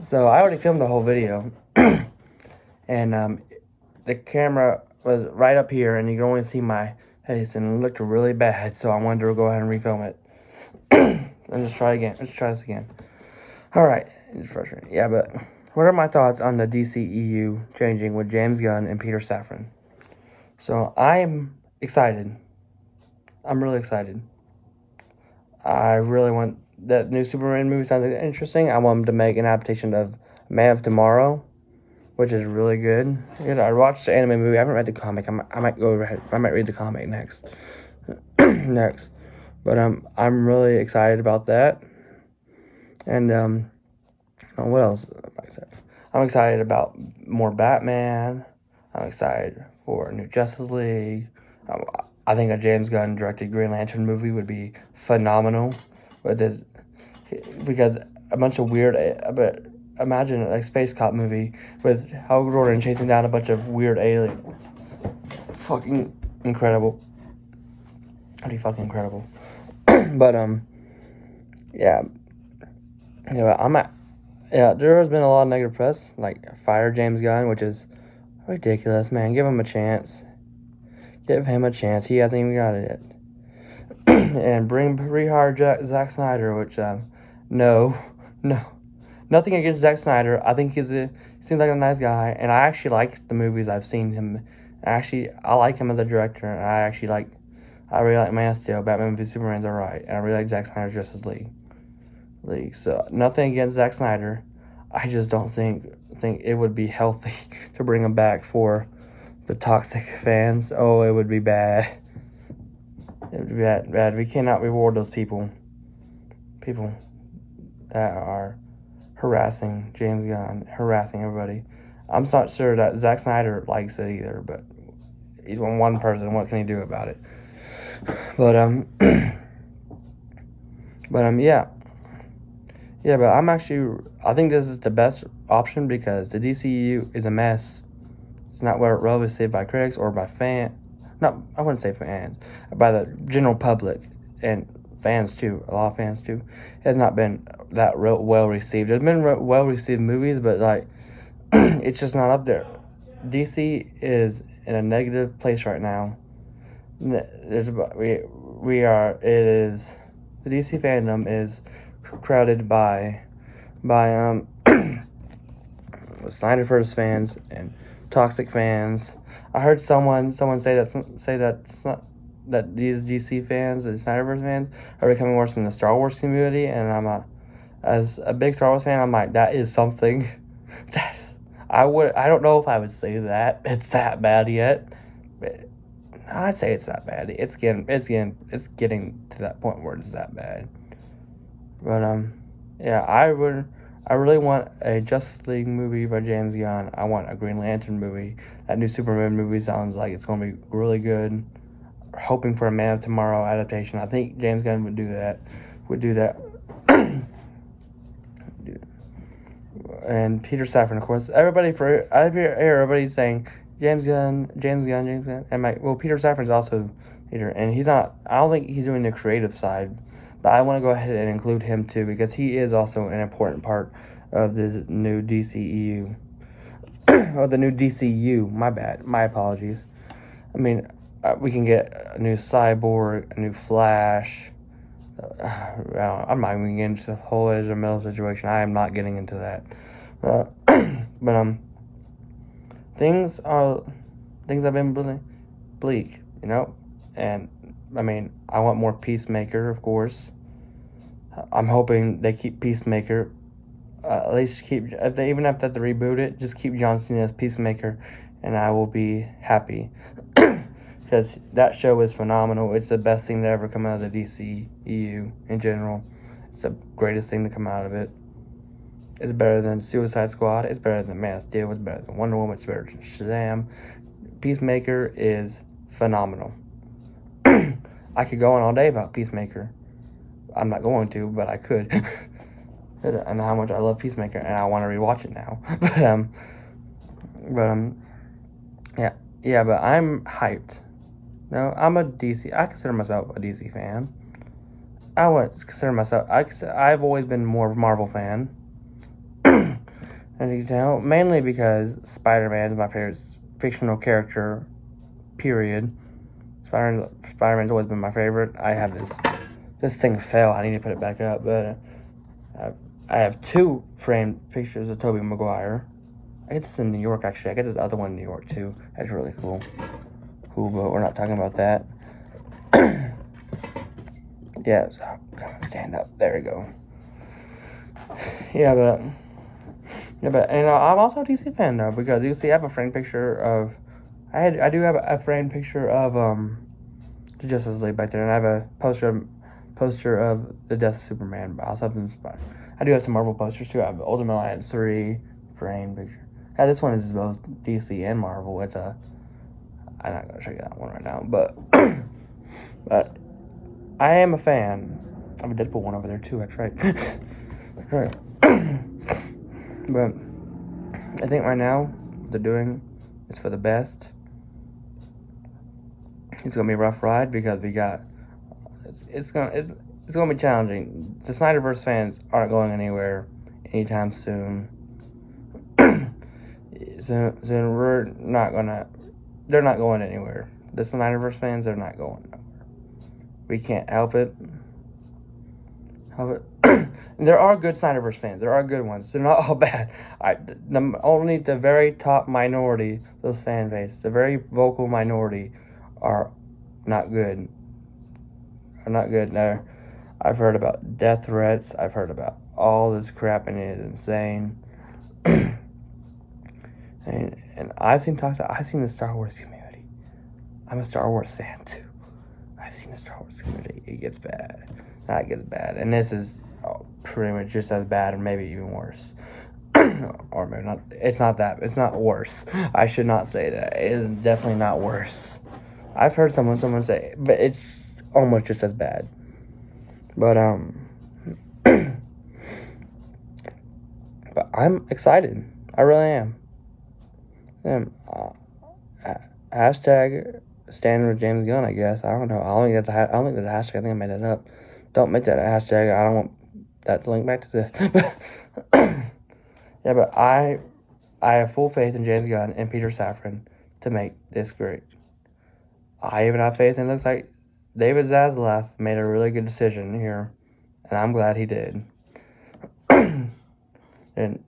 So I already filmed the whole video, and the camera was right up here, and you can only see my face, and it looked really bad. So I wanted to go ahead and refilm it. And just try again. Let's try this again. All right, it's frustrating. Yeah, but what are my thoughts on the DCEU changing with James Gunn and Peter Safran? So I'm excited. I'm really excited. I really want that new Superman movie. Sounds interesting. I want them to make an adaptation of Man of Tomorrow, which is really good. I watched the anime movie. I haven't read the comic. I might go ahead. I might read the comic next. Next, but I'm really excited about that. And what else? I'm excited about more Batman. I'm excited for a new Justice League. I think a James Gunn directed Green Lantern movie would be phenomenal. But there's because a bunch of weird, but imagine a space cop movie with Hal Jordan chasing down a bunch of weird aliens. Fucking incredible. Pretty fucking incredible. But yeah, there has been a lot of negative press, like fire James Gunn, which is ridiculous, man. Give him a chance. Give him a chance. He hasn't even got it yet. And rehire Zack Snyder, which no, nothing against Zack Snyder. I think he seems like a nice guy, and I actually like the movies I've seen him. I like him as a director, and I really like Man of Steel, Batman v Superman's alright, and I really like Zack Snyder's Justice League. So nothing against Zack Snyder. I just don't think it would be healthy to bring him back for the toxic fans. Oh, it would be bad. It would be bad. We cannot reward those people that are harassing James Gunn, harassing everybody. I'm not sure that Zack Snyder likes it either, but he's one person. What can he do about it? But yeah. Yeah, but I think this is the best option because the DCU is a mess. It's not well received by critics or by I wouldn't say fans, by the general public and fans too. A lot of fans too. It has not been that well received. There's been well received movies, but like, it's just not up there. DC is in a negative place right now. The DC fandom is crowded by Snyderverse fans and toxic fans. I heard someone say that these DC fans, the Snyderverse fans, are becoming worse than the Star Wars community, and as a big Star Wars fan, I'm like, that is something. I don't know if I would say that it's that bad yet, but I'd say it's that bad. It's getting to that point where it's that bad. But yeah, I really want a Justice League movie by James Gunn. I want a Green Lantern movie. That new Superman movie sounds like it's gonna be really good. Hoping for a Man of Tomorrow adaptation. I think James Gunn would do that. And Peter Safran, of course. Everybody's saying James Gunn. And I'm like, well, Peter Safran's also leader, and he's not. I don't think he's doing the creative side, but I want to go ahead and include him too because he is also an important part of this new DCEU or the new DCU. My bad. My apologies. I mean, we can get a new Cyborg, a new Flash. I'm not even getting into the whole Ezra Miller situation. I am not getting into that. But things have been really bleak, and I mean, I want more Peacemaker, of course. I'm hoping they keep Peacemaker. At least even if they have to reboot it, just keep John Cena as Peacemaker, and I will be happy. Because that show is phenomenal. It's the best thing to ever come out of the DCEU in general. It's the greatest thing to come out of it. It's better than Suicide Squad. It's better than Man of Steel. It's better than Wonder Woman. It's better than Shazam. Peacemaker is phenomenal. I could go on all day about Peacemaker. I'm not going to, but I could. And how much I love Peacemaker, and I want to rewatch it now. But I'm hyped. No, I'm a DC. I consider myself a DC fan. I would consider myself. I've always been more of a Marvel fan. And you can tell, mainly because Spider-Man is my favorite fictional character, period. Spider-Man's always been my favorite. I have this thing fell. I need to put it back up, but I have 2 framed pictures of Tobey Maguire. I get this in New York, actually. I get this other one in New York, too. That's really cool. But we're not talking about that. Yeah, so stand up. There we go. Yeah, but I'm also a DC fan, though, because you see, I have a framed picture of... I do have a framed picture of the Justice League back there, and I have a poster of the death of Superman. But I also have I do have some Marvel posters too. I have Ultimate Alliance 3 framed picture. Yeah, this one is both DC and Marvel. It's I'm not gonna show you that one right now, but but I am a fan. I have a Deadpool one over there too. That's right. That's right. But I think right now what they're doing is for the best. It's gonna be a rough ride because we got it's gonna be challenging. The Snyderverse fans aren't going anywhere anytime soon. so they're not going anywhere. The Snyderverse fans, they're not going nowhere. We can't help it. There are good Snyderverse fans. There are good ones. They're not all bad. Only the very top minority, those fan base, the very vocal minority, are not good. Now, I've heard about death threats. I've heard about all this crap, and it is insane. and I've seen the Star Wars community. I'm a Star Wars fan too. I've seen the Star Wars community. It gets bad. It gets bad, and this is pretty much just as bad, or maybe even worse. Or maybe not. It's not worse. I should not say that. It is definitely not worse. I've heard someone say, but it's almost just as bad. But but I'm excited. I really am. Hashtag standing with James Gunn, I guess. I don't know. I don't think that's a hashtag. I think I made it up. Don't make that a hashtag. I don't want that to link back to this. Yeah, but I have full faith in James Gunn and Peter Safran to make this great. I even have faith, and it looks like David Zaslav made a really good decision here, and I'm glad he did. and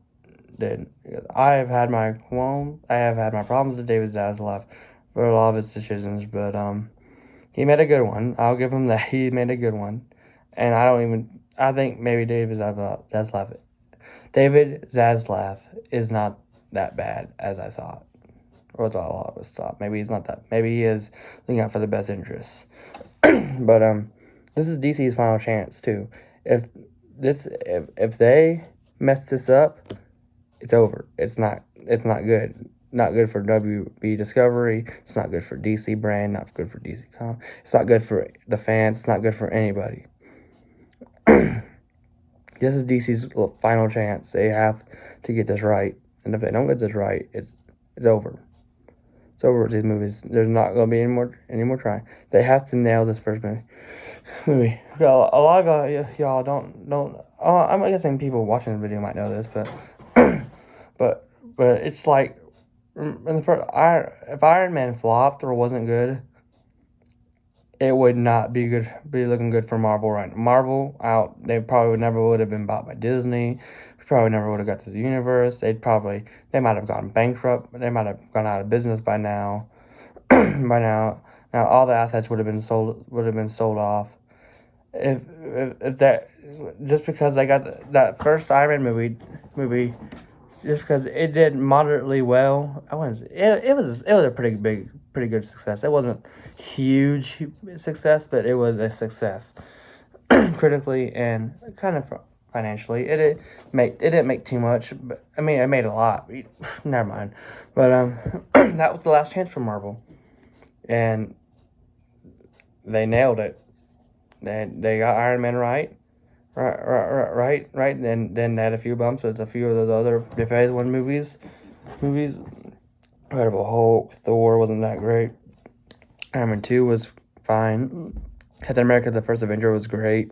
I have had my problems with David Zaslav for a lot of his decisions, but he made a good one. I'll give him that. He made a good one, and I think maybe David Zaslav is not that bad as I thought, or as a lot of us thought. Maybe he's not that. Maybe he is looking out for the best interests. But this is DC's final chance too. If they mess this up, it's over. It's not good. Not good for WB Discovery. It's not good for DC brand. Not good for DC Com. It's not good for the fans. It's not good for anybody. This is DC's final chance. They have to get this right, and if they don't get this right, it's over. It's over with these movies. There's not going to be any more trying. They have to nail this first movie. A lot of y'all don't. I'm guessing people watching the video might know this, but but it's like in the first, if Iron Man flopped or wasn't good, it would not be looking good for Marvel right now. Marvel out. They probably never would have been bought by Disney. Probably never would have got this universe. They might have gone bankrupt. They might have gone out of business by now. Now all the assets would have been sold off. If that, just because they got that first Iron Man movie, just because it did moderately well, it was a pretty good success. It wasn't huge success, but it was a success critically and kind of financially. It didn't make too much, but I mean, it made a lot. Never mind. But that was the last chance for Marvel, and they nailed it. They got Iron Man right. Then they had a few bumps with a few of those other Phase 1 movies. Incredible Hulk, Thor wasn't that great. Iron Man 2 was fine. Captain America: The First Avenger was great.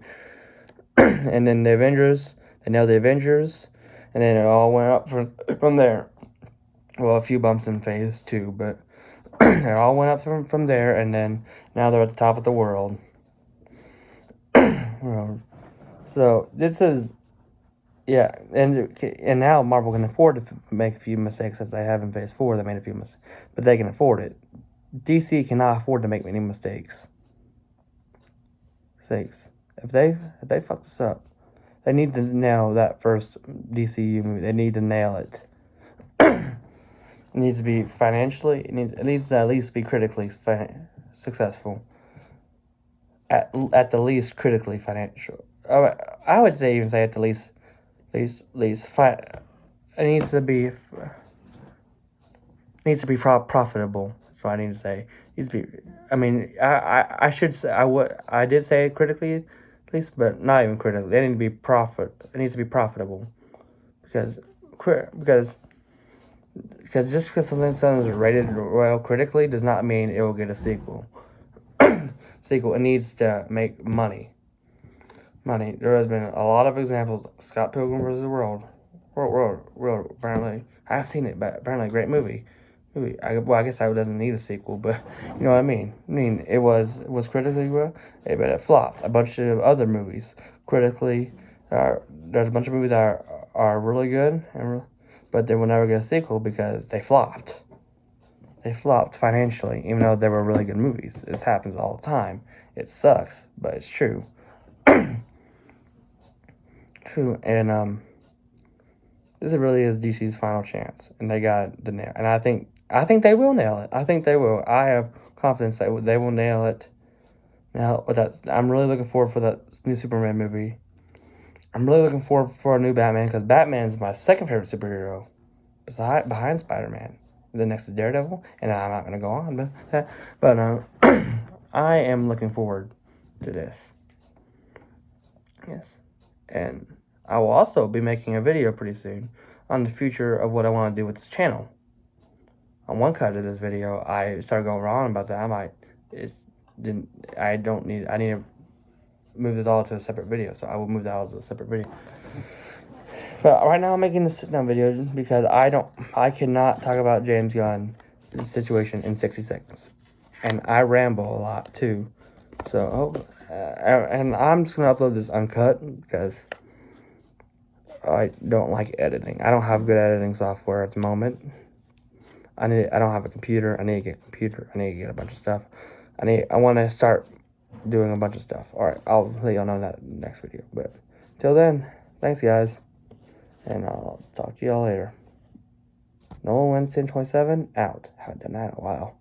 And then the Avengers, they nailed the Avengers. and then it all went up from there. Well, a few bumps in phase 2, but it all went up from there, and then now they're at the top of the world. So this is, yeah, and now Marvel can afford to make a few mistakes, as they have in Phase 4. They made a few mistakes, but they can afford it. DC cannot afford to make many mistakes. If they fuck this up, they need to nail that first DCU movie. They need to nail it. It needs to be financially. It needs to at least be critically successful. At the least critically financial. I would say even say at the least it needs to be profitable. That's what I need to say. It needs to be. I mean, I should say I did say critically at least, but not even critically. They need to be It needs to be profitable because just because something is rated well critically does not mean it will get a sequel. It needs to make money. There has been a lot of examples. Scott Pilgrim vs. the World. Apparently, I haven't seen it, but apparently a great movie. I guess that doesn't need a sequel, but you know what I mean. It was critically well, but it flopped. A bunch of other movies critically, there's a bunch of movies that are really good, but they will never get a sequel because they flopped. They flopped financially, even though they were really good movies. This happens all the time. It sucks, but it's true. True, and this really is DC's final chance, and they got the nail. And I think they will nail it. I think they will. I have confidence that they will nail it. Now, I'm really looking forward for that new Superman movie. I'm really looking forward for a new Batman because Batman's my second favorite superhero, behind Spider-Man. The next is Daredevil, and I'm not gonna go on, but I am looking forward to this. Yes, and I will also be making a video pretty soon on the future of what I want to do with this channel. On one cut of this video, I started going wrong about that. I need to move this all to a separate video, so I will move that all to a separate video. But right now I'm making this sit-down video just because I cannot talk about James Gunn situation in 60 seconds. And I ramble a lot too. So, and I'm just going to upload this uncut because I don't like editing. I don't have good editing software at the moment. I don't have a computer. I need to get a computer. I need to get a bunch of stuff. I want to start doing a bunch of stuff. Alright, I'll let y'all know that in the next video. But till then, thanks guys. And I'll talk to y'all later. Nolan Winston 27 out. Haven't done that in a while.